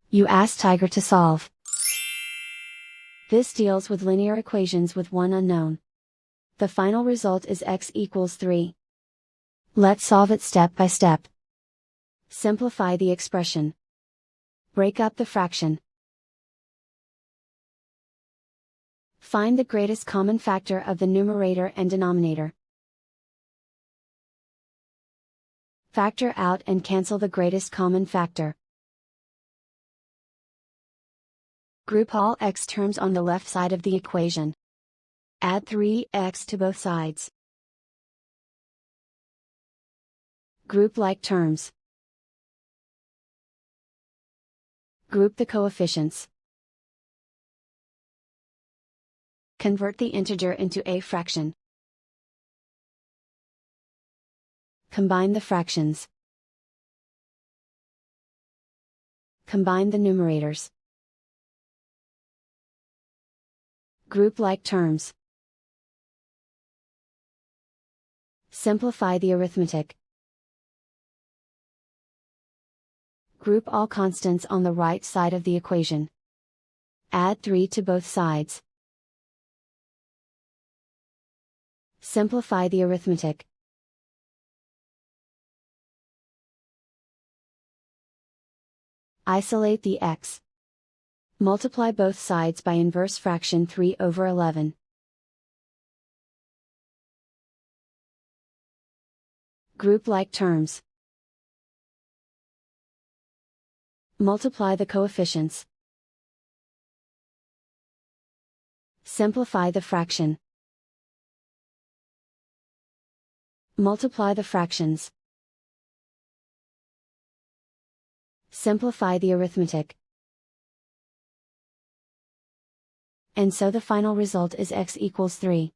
You ask Tiger to solve. This deals with linear equations with one unknown. The final result is x equals 3. Let's solve it step by step. Simplify the expression. Break up the fraction. Find the greatest common factor of the numerator and denominator. Factor out and cancel the greatest common factor. Group all x terms on the left side of the equation. Add 3x to both sides. Group like terms. Group the coefficients. Convert the integer into a fraction. Combine the fractions. Combine the numerators. Group like terms. Simplify the arithmetic. Group all constants on the right side of the equation. Add 3 to both sides. Simplify the arithmetic. Isolate the x. Multiply both sides by inverse fraction 3/11. Group like terms. Multiply the coefficients. Simplify the fraction. Multiply the fractions. Simplify the arithmetic. And so the final result is x equals 3.